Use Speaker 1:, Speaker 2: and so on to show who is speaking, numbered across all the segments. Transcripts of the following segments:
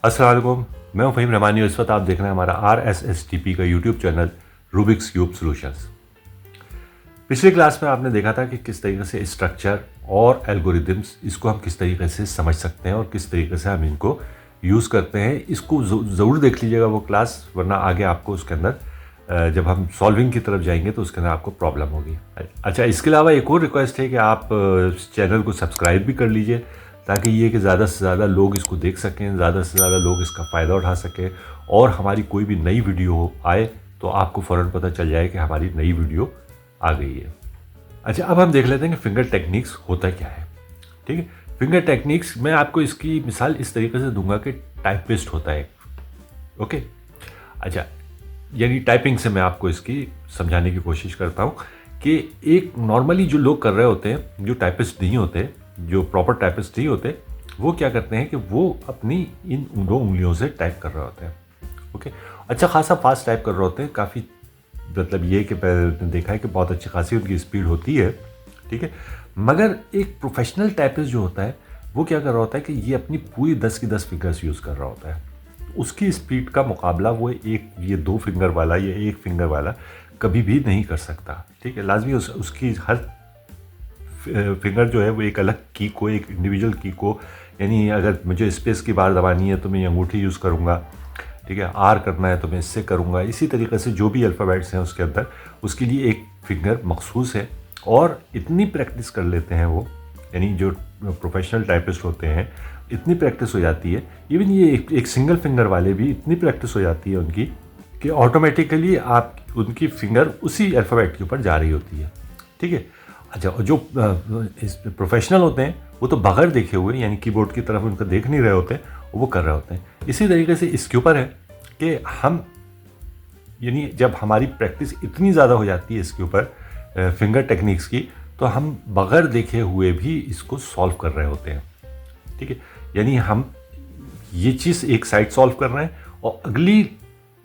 Speaker 1: अस्सलाम वालेकुम, मैं हूं फ़हीम रहमानी और इस वक्त आप देख रहे हैं हमारा RSSTP का YouTube channel Rubik's cube solutions. पिछली क्लास में आपने देखा था कि किस तरीके से स्ट्रक्चर और एल्गोरिदम्स इसको हम किस तरीके से समझ सकते हैं और किस तरीके से हम इनको यूज़ करते हैं। इसको ज़रूर देख लीजिएगा वो क्लास, वरना आगे आपको उसके अंदर जब हम सॉल्विंग की तरफ जाएंगे तो उसके अंदर आपको प्रॉब्लम होगी। अच्छा, इसके अलावा एक और रिक्वेस्ट है कि आप चैनल को सब्सक्राइब भी कर लीजिए ताकि ये कि ज़्यादा से ज़्यादा लोग इसको देख सकें, ज़्यादा से ज़्यादा लोग इसका फ़ायदा उठा सकें और हमारी कोई भी नई वीडियो आए तो आपको फ़ौरन पता चल जाए कि हमारी नई वीडियो आ गई है। अच्छा, अब हम देख लेते हैं कि फिंगर टेक्निक्स होता क्या है। ठीक है, फिंगर टेक्निक्स मैं आपको इसकी मिसाल इस तरीके से दूंगा कि टाइपिस्ट होता है। ओके, अच्छा, यानी टाइपिंग से मैं आपको इसकी समझाने की कोशिश करता हूँ कि एक नॉर्मली जो लोग कर रहे होते हैं, जो टाइपिस्ट नहीं होते, जो प्रॉपर टाइपिस्ट नहीं होते, वो क्या करते हैं कि वो अपनी इन दो उंगलियों से टाइप कर रहे होते हैं। ओके, अच्छा खासा फास्ट टाइप कर रहे होते हैं, काफ़ी मतलब ये कि मैंने देखा है कि बहुत अच्छी खासी उनकी स्पीड होती है। ठीक है, मगर एक प्रोफेशनल टाइपिस्ट जो होता है वो क्या कर रहा होता है कि ये अपनी पूरी 10 की 10 फिंगर्स यूज़ कर रहा होता है। उसकी स्पीड का मुकाबला वो ये 2 फिंगर वाला या 1 फिंगर वाला कभी भी नहीं कर सकता। ठीक है, लाजमी उसकी हर फिंगर जो है वो एक अलग की को, एक इंडिविजुअल की को, यानी अगर मुझे स्पेस की बार दबानी है तो मैं अंगूठी यूज़ करूँगा। ठीक है, आर करना है तो मैं इससे करूँगा। इसी तरीके से जो भी अल्फ़ाबेट्स हैं उसके अंदर उसके लिए एक फिंगर मखसूस है और इतनी प्रैक्टिस कर लेते हैं वो, यानी जो प्रोफेशनल टाइपिस्ट होते हैं इतनी प्रैक्टिस हो जाती है, इवन ये एक सिंगल फिंगर वाले भी इतनी प्रैक्टिस हो जाती है उनकी कि ऑटोमेटिकली आप उनकी फिंगर उसी अल्फ़ाबेट के ऊपर जा रही होती है। ठीक है, अच्छा, जो प्रोफेशनल होते हैं वो तो बगैर देखे हुए, यानी कीबोर्ड की तरफ उनका देख नहीं रहे होते, वो कर रहे होते हैं। इसी तरीके से इसके ऊपर है कि हम, यानी जब हमारी प्रैक्टिस इतनी ज़्यादा हो जाती है इसके ऊपर फिंगर टेक्निक्स की, तो हम बगैर देखे हुए भी इसको सॉल्व कर रहे होते हैं। ठीक है, यानी हम ये चीज़ एक साइड सॉल्व कर रहे हैं और अगली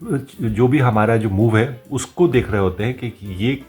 Speaker 1: जो भी हमारा जो मूव है उसको देख रहे होते हैं कि ये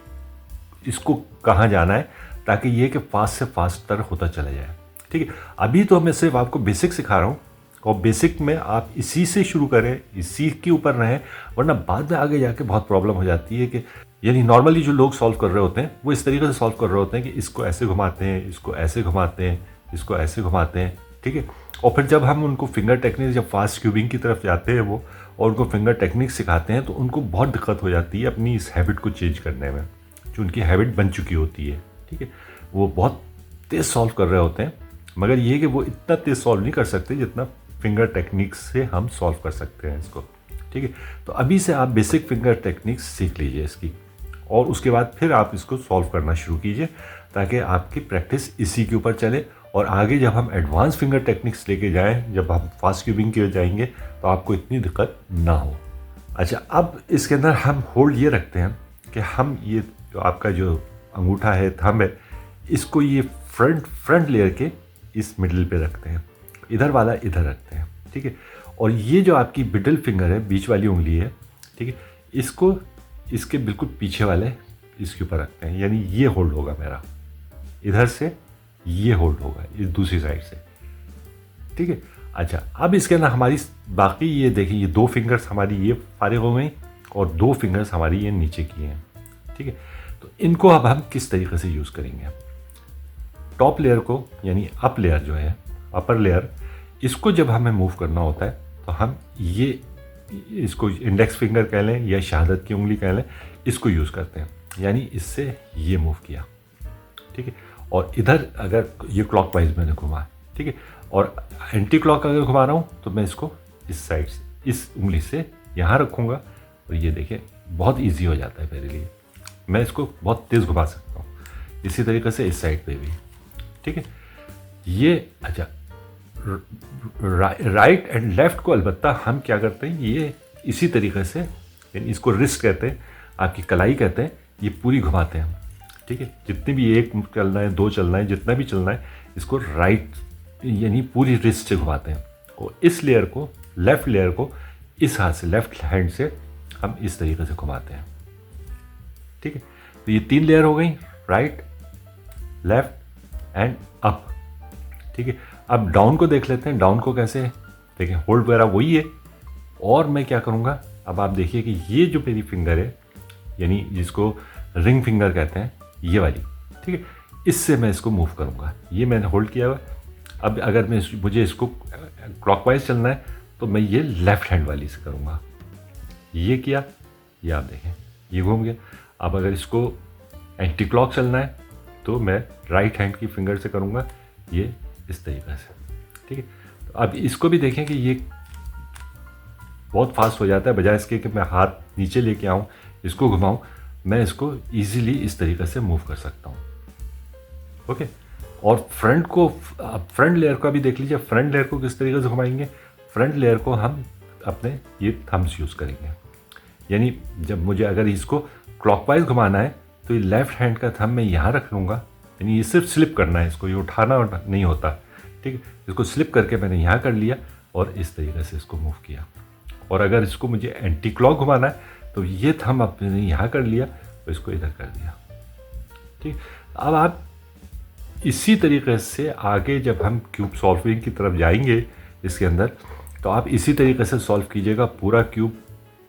Speaker 1: इसको कहाँ जाना है, ताकि ये कि फास्ट से फास्टर होता चला जाए। ठीक है, अभी तो मैं सिर्फ आपको बेसिक सिखा रहा हूँ और बेसिक में आप इसी से शुरू करें, इसी के ऊपर रहें, वरना बाद में आगे जाके बहुत प्रॉब्लम हो जाती है कि यानी नॉर्मली जो लोग सॉल्व कर रहे होते हैं वो इस तरीके से सॉल्व कर रहे होते हैं कि इसको ऐसे घुमाते हैं, इसको ऐसे घुमाते हैं, इसको ऐसे घुमाते हैं। ठीक है, और फिर जब हम उनको फिंगर टेक्निक, जब फास्ट क्यूबिंग की तरफ जाते हैं वो और उनको फिंगर टेक्निक सिखाते हैं तो उनको बहुत दिक्कत हो जाती है अपनी इस हैबिट को चेंज करने में, जो उनकी हैबिट बन चुकी होती है। ठीक है, वो बहुत तेज़ सॉल्व कर रहे होते हैं, मगर ये कि वो इतना तेज़ सॉल्व नहीं कर सकते जितना फिंगर टेक्निक्स से हम सॉल्व कर सकते हैं इसको। ठीक है, तो अभी से आप बेसिक फिंगर टेक्निक्स सीख लीजिए इसकी और उसके बाद फिर आप इसको सॉल्व करना शुरू कीजिए ताकि आपकी प्रैक्टिस इसी के ऊपर चले और आगे जब हम एडवांस फिंगर टेक्निक्स लेके जाएं, जब हम फास्ट क्यूबिंग के जाएंगे तो आपको इतनी दिक्कत ना हो। अच्छा, अब इसके अंदर हम होल्ड ये रखते हैं कि हम ये जो आपका जो अंगूठा है, थंब है, इसको ये फ्रंट लेयर के इस मिडिल पे रखते हैं, इधर वाला इधर रखते हैं। ठीक है, और ये जो आपकी मिडिल फिंगर है, बीच वाली उंगली है, ठीक है, इसको इसके बिल्कुल पीछे वाले इसके ऊपर रखते हैं, यानी ये होल्ड होगा मेरा, इधर से ये होल्ड होगा इस दूसरी साइड से। ठीक है, अच्छा, अब इसके अंदर हमारी बाकी ये देखिए, ये 2 फिंगर्स हमारी ये फारिग हो गई और 2 फिंगर्स हमारी ये नीचे की हैं। ठीक है, तो इनको अब हम किस तरीके से यूज़ करेंगे। टॉप लेयर को, यानी अप लेयर जो है, अपर लेयर, इसको जब हमें मूव करना होता है तो हम ये इसको इंडेक्स फिंगर कह लें या शहादत की उंगली कह लें, इसको यूज़ करते हैं, यानी इससे ये मूव किया। ठीक है, और इधर अगर ये क्लॉकवाइज मैंने घुमा, ठीक है, और एंटी क्लॉक अगर घुमा रहा हूँ तो मैं इसको इस साइड से, इस उंगली से यहाँ रखूँगा और ये देखिए बहुत ईजी हो जाता है मेरे लिए, मैं इसको बहुत तेज़ घुमा सकता हूँ। इसी तरीके से इस साइड पे भी। ठीक है, ये अच्छा, राइट एंड लेफ़्ट को अलबत्ता हम क्या करते हैं, ये इसी तरीके से, यानी इसको रिस्ट कहते हैं, आपकी कलाई कहते हैं, ये पूरी घुमाते हैं हम। ठीक है, जितने भी 1 चलना है, 2 चलना है, जितना भी चलना है, इसको राइट यानी पूरी रिस्ट से घुमाते हैं और इस लेयर को, लेफ़्ट लेयर को इस हाथ से, लेफ़्ट हैंड से हम इस तरीके से घुमाते हैं। ठीक है, तो ये 3 लेयर हो गई, राइट, लेफ़्ट एंड अप। ठीक है, अब डाउन को देख लेते हैं, डाउन को कैसे देखें होल्ड वगैरह वही है। और मैं क्या करूँगा, अब आप देखिए कि ये जो मेरी फिंगर है, यानी जिसको रिंग फिंगर कहते हैं, ये वाली, ठीक है, इससे मैं इसको मूव करूँगा। ये मैंने होल्ड किया हुआ। अब अगर मुझे इसको क्लॉकवाइज चलना है तो मैं ये लेफ़्ट हैंड वाली से करूँगा। ये किया, ये आप देखें ये घूम गया। अब अगर इसको एंटी क्लॉक चलना है तो मैं राइट हैंड की फिंगर से करूँगा, ये इस तरीके से, ठीक है। तो अब इसको भी देखें कि ये बहुत फास्ट हो जाता है, बजाय इसके कि मैं हाथ नीचे लेके आऊँ, इसको घुमाऊँ, मैं इसको ईजिली इस तरीके से मूव कर सकता हूँ। ओके। और फ्रंट लेयर का भी देख लीजिए, फ्रंट लेयर को किस तरीके से घुमाएंगे। फ्रंट लेयर को हम अपने ये थम्स यूज़ करेंगे, यानी जब मुझे अगर इसको क्लॉकवाइज घुमाना है तो ये लेफ्ट हैंड का थंब मैं यहाँ रख लूँगा, यानी ये सिर्फ स्लिप करना है, इसको ये उठाना नहीं होता, ठीक है। इसको स्लिप करके मैंने यहाँ कर लिया और इस तरीके से इसको मूव किया। और अगर इसको मुझे एंटी क्लॉक घुमाना है तो ये थंब अपने यहाँ कर लिया और इसको इधर कर दिया, ठीक। अब आप इसी तरीके से आगे जब हम क्यूब सॉल्विंग की तरफ जाएंगे इसके अंदर, तो आप इसी तरीके से सॉल्व कीजिएगा पूरा क्यूब,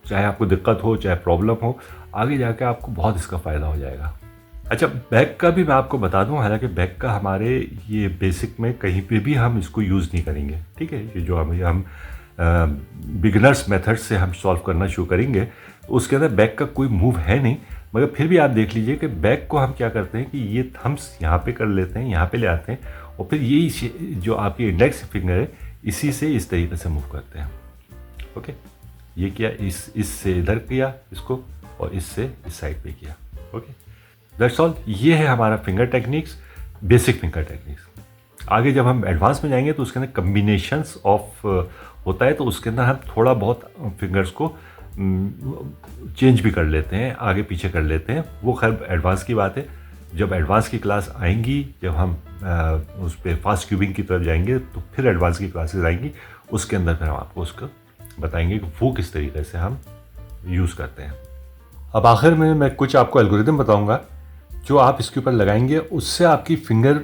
Speaker 1: चाहे आपको दिक्कत हो चाहे प्रॉब्लम हो, आगे जाके आपको बहुत इसका फ़ायदा हो जाएगा। अच्छा, बैक का भी मैं आपको बता दूं, हालांकि बैक का हमारे ये बेसिक में कहीं पे भी हम इसको यूज़ नहीं करेंगे, ठीक है। ये जो हम बिगिनर्स मेथड से हम सॉल्व करना शुरू करेंगे तो उसके अंदर बैक का कोई मूव है नहीं, मगर फिर भी आप देख लीजिए कि बैक को हम क्या करते हैं कि ये थम्स यहाँ पे कर लेते हैं, यहाँ पे ले आते हैं और फिर यही जो आपकी इंडेक्स फिंगर है इसी से इस तरीके से मूव करते हैं। ओके, ये किया, इससे इधर किया इसको और इससे इस साइड पे किया। Okay, that's all. ये है हमारा finger techniques, basic finger techniques. आगे जब हम एडवांस में जाएंगे तो उसके अंदर कम्बिनेशंस ऑफ होता है, तो उसके अंदर हम थोड़ा बहुत फिंगर्स को चेंज भी कर लेते हैं, आगे पीछे कर लेते हैं, वो खैर एडवांस की बात है। जब एडवांस की क्लास आएंगी, जब हम उस पर फास्ट क्यूबिंग की तरफ जाएंगे तो फिर एडवांस की क्लासेस आएंगी, उसके अंदर फिर हम आपको उसको बताएंगे कि वो किस तरीके से हम यूज़ करते हैं। अब आखिर में मैं कुछ आपको एल्गोरिदम बताऊंगा जो आप इसके ऊपर लगाएंगे, उससे आपकी फिंगर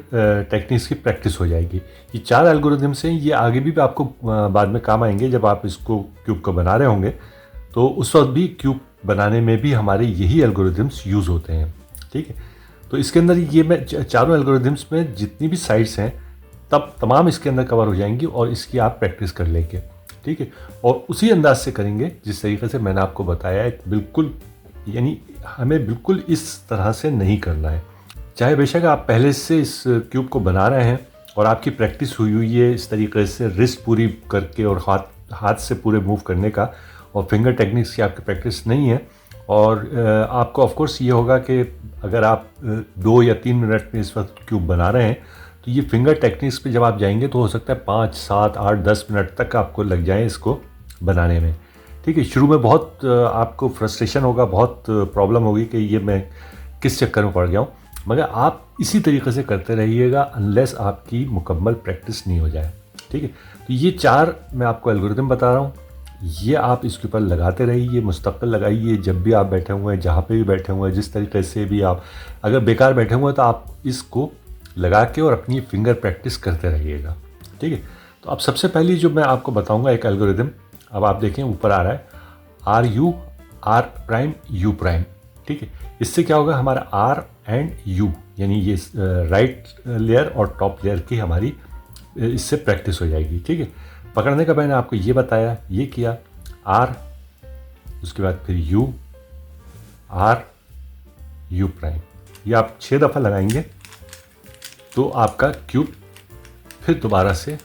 Speaker 1: टेक्निक्स की प्रैक्टिस हो जाएगी। ये 4 एल्गोरिदम्स हैं, ये आगे भी आपको बाद में काम आएंगे जब आप इसको क्यूब को बना रहे होंगे, तो उस वक्त भी क्यूब बनाने में भी हमारे यही एल्गोरिदम्स यूज़ होते हैं, ठीक है। तो इसके अंदर ये मैं चारों एल्गोरिदम्स में जितनी भी साइड्स हैं तब तमाम इसके अंदर कवर हो जाएंगी और इसकी आप प्रैक्टिस कर लेंगे, ठीक है। और उसी अंदाज से करेंगे जिस तरीके से मैंने आपको बताया है, बिल्कुल, यानी हमें बिल्कुल इस तरह से नहीं करना है। चाहे बेशक आप पहले से इस क्यूब को बना रहे हैं और आपकी प्रैक्टिस हुई है इस तरीके से रिस्ट पूरी करके और हाथ से पूरे मूव करने का, और फिंगर टेक्निक्स की आपकी प्रैक्टिस नहीं है, और आपको ऑफ कोर्स ये होगा कि अगर आप 2 या 3 मिनट में इस वक्त क्यूब बना रहे हैं तो ये फिंगर टेक्निक्स पे जब आप जाएंगे तो हो सकता है 5, 7, 8, 10 मिनट तक आपको लग जाए इसको बनाने में, ठीक है। शुरू में बहुत आपको फ्रस्ट्रेशन होगा, बहुत प्रॉब्लम होगी कि ये मैं किस चक्कर में पड़ गया हूँ, मगर आप इसी तरीके से करते रहिएगा अनलेस आपकी मुकम्मल प्रैक्टिस नहीं हो जाए, ठीक है। तो ये 4 मैं आपको एल्गोरिदम बता रहा हूँ, ये आप इसके ऊपर लगाते रहिए, मुस्तक़िल लगाइए, जब भी आप बैठे हुए हैं, जहाँ पे भी बैठे हुए हैं, जिस तरीके से भी आप अगर बेकार बैठे हुए हैं तो आप इसको लगा के और अपनी फिंगर प्रैक्टिस करते रहिएगा, ठीक है। तो अब सबसे पहली जो मैं आपको बताऊंगा एक एल्गोरिदम, अब आप देखें ऊपर आ रहा है R प्राइम U प्राइम, ठीक है। इससे क्या होगा, हमारा R एंड U, यानी ये राइट लेयर और टॉप लेयर की हमारी इससे प्रैक्टिस हो जाएगी, ठीक है। पकड़ने का मैंने आपको ये बताया, ये किया R, उसके बाद फिर U, R, U प्राइम, ये आप 6 दफ़ा लगाएंगे तो आपका क्यूब फिर दोबारा से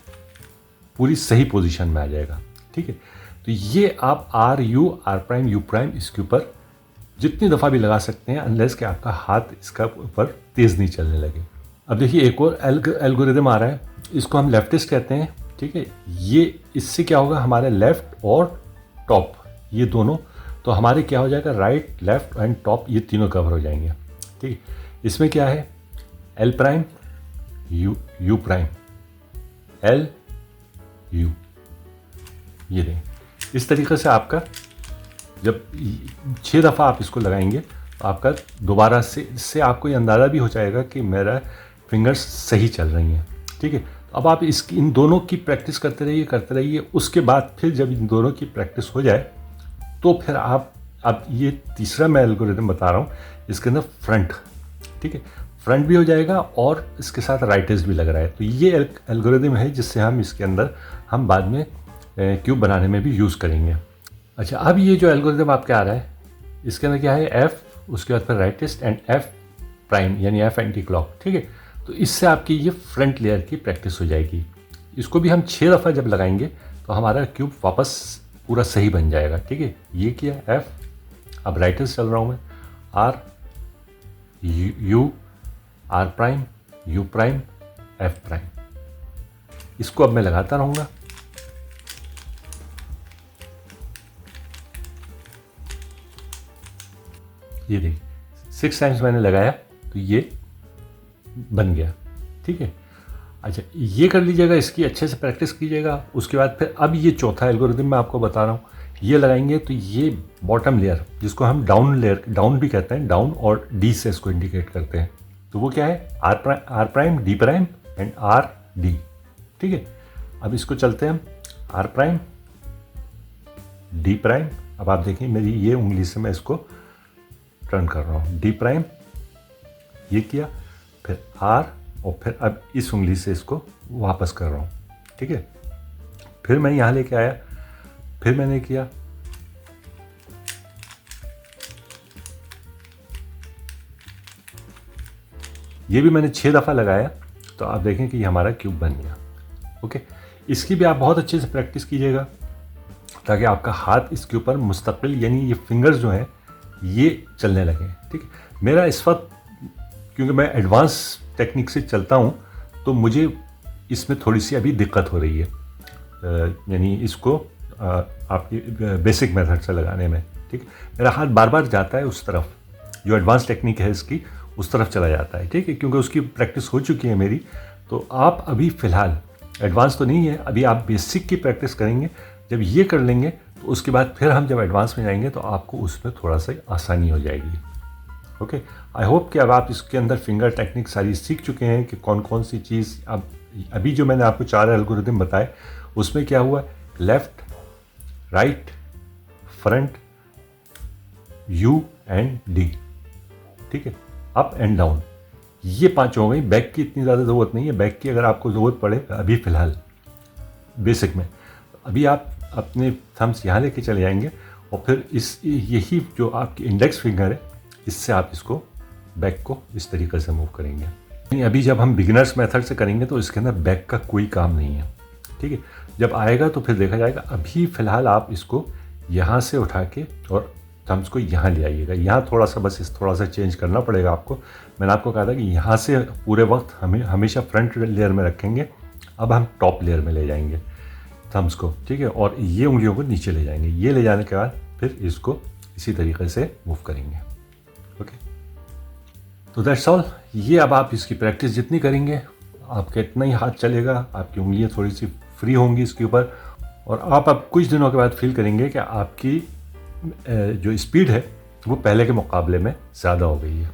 Speaker 1: पूरी सही पोजीशन में आ जाएगा, ठीक है। तो ये आप R प्राइम U प्राइम इसके ऊपर जितनी दफ़ा भी लगा सकते हैं अनलेस कि आपका हाथ इसका ऊपर तेज़ नहीं चलने लगे। अब देखिए एक और एल्गोरिदम आ रहा है, इसको हम लेफ्टिस्ट कहते हैं, ठीक है। ये इससे क्या होगा, हमारे लेफ़्ट और टॉप ये दोनों, तो हमारे क्या हो जाएगा, राइट, लेफ़्ट एंड टॉप ये तीनों कवर हो जाएंगे, ठीक है। इसमें क्या है, L prime U prime, L U, ये दें। इस तरीके से आपका जब 6 दफ़ा आप इसको लगाएंगे तो आपका दोबारा से इससे आपको ये अंदाज़ा भी हो जाएगा कि मेरा फिंगर्स सही चल रही हैं, ठीक है। तो अब आप इन दोनों की प्रैक्टिस करते रहिए। उसके बाद फिर जब इन दोनों की प्रैक्टिस हो जाए तो फिर आप, अब ये तीसरा मैं एल्गोरिदम बता रहा हूँ, इसके अंदर फ्रंट, ठीक है, फ्रंट भी हो जाएगा और इसके साथ राइटर्स भी लग रहा है। तो ये एल्गोरिदम है जिससे हम इसके अंदर हम बाद में क्यूब बनाने में भी यूज़ करेंगे। अच्छा, अब ये जो एल्गोरिदम आपके आ रहा है इसके अंदर क्या है, एफ, उसके बाद फिर राइटेस्ट एंड एफ प्राइम यानी एफ एंटी क्लॉक, ठीक है। तो इससे आपकी ये फ्रंट लेयर की प्रैक्टिस हो जाएगी। इसको भी हम 6 दफ़ा जब लगाएंगे तो हमारा क्यूब वापस पूरा सही बन जाएगा, ठीक है। ये किया एफ, अब राइटर्स चल रहा हूँ मैं, R U, R prime, U prime, F prime. इसको अब मैं लगाता रहूँगा। ये देखिए 6 टाइम्स मैंने लगाया तो ये बन गया, ठीक है। अच्छा, ये कर लीजिएगा, इसकी अच्छे से प्रैक्टिस कीजिएगा। उसके बाद फिर अब ये चौथा एल्गोरिदम मैं आपको बता रहा हूँ, ये लगाएंगे तो ये बॉटम लेयर जिसको हम डाउन लेयर, डाउन भी कहते हैं, डाउन और डी से इसको इंडिकेट करते हैं। तो वो क्या है, R prime, D prime and R D, ठीक है। अब इसको चलते हैं हम, आर प्राइम, डी प्राइम। अब आप देखिए मेरी ये उंगली से मैं इसको टर्न कर रहा हूँ, डी प्राइम, ये किया, फिर आर, और फिर अब इस उंगली से इसको वापस कर रहा हूँ, ठीक है। फिर मैं यहाँ लेके आया, फिर मैंने किया, ये भी मैंने 6 दफ़ा लगाया। तो आप देखें कि ये हमारा क्यूब बन गया, ओके। इसकी भी आप बहुत अच्छे से प्रैक्टिस कीजिएगा ताकि आपका हाथ इसके ऊपर मुस्तकिल, यानी ये फिंगर्स जो हैं ये चलने लगे, ठीक है। मेरा इस वक्त क्योंकि मैं एडवांस टेक्निक से चलता हूँ तो मुझे इसमें थोड़ी सी अभी दिक्कत हो रही है, यानी इसको आपकी बेसिक मेथड से लगाने में, ठीक है। मेरा हाथ बार बार जाता है उस तरफ, जो एडवांस टेक्निक है इसकी उस तरफ चला जाता है, ठीक है, क्योंकि उसकी प्रैक्टिस हो चुकी है मेरी। तो आप अभी फ़िलहाल एडवांस तो नहीं है, अभी आप बेसिक की प्रैक्टिस करेंगे। जब ये कर लेंगे तो उसके बाद फिर हम जब एडवांस में जाएंगे तो आपको उसमें थोड़ा सा आसानी हो जाएगी, ओके। आई होप कि अब आप इसके अंदर फिंगर टेक्निक सारी सीख चुके हैं कि कौन कौन सी चीज़। अब अभी जो मैंने आपको 4 एल्गोरिदम बताए उसमें क्या हुआ, left, right, front, you and D, ठीक है, अप एंड डाउन, ये 5 हो गई। बैक की इतनी ज़्यादा ज़रूरत नहीं है, बैक की अगर आपको ज़रूरत पड़े अभी फ़िलहाल बेसिक में, अभी आप अपने थम्स यहाँ लेके चले जाएंगे और फिर यही जो आपकी इंडेक्स फिंगर है इससे आप इसको बैक को इस तरीके से मूव करेंगे। नहीं, अभी जब हम बिगिनर्स मेथड से करेंगे तो इसके अंदर बैक का कोई काम नहीं है, ठीक है। जब आएगा तो फिर देखा जाएगा। अभी फ़िलहाल आप इसको यहाँ से उठा के और थम्स को यहाँ ले आइएगा। यहाँ थोड़ा सा बस थोड़ा सा चेंज करना पड़ेगा आपको। मैंने आपको कहा था कि यहाँ से पूरे वक्त हमें हमेशा फ्रंट लेयर में रखेंगे, अब हम टॉप लेयर में ले जाएंगे थम्स को, ठीक है, और ये उंगलियों को नीचे ले जाएंगे। ये ले जाने के बाद फिर इसको इसी तरीके से मूव करेंगे, ओके। तो दैट्स ऑल। ये अब आप इसकी प्रैक्टिस जितनी करेंगे आपका इतना ही हाथ चलेगा, आपकी उंगलियां थोड़ी सी फ्री होंगी इसके ऊपर, और आप अब कुछ दिनों के बाद फील करेंगे कि आपकी जो स्पीड है वो पहले के मुकाबले में ज़्यादा हो गई है।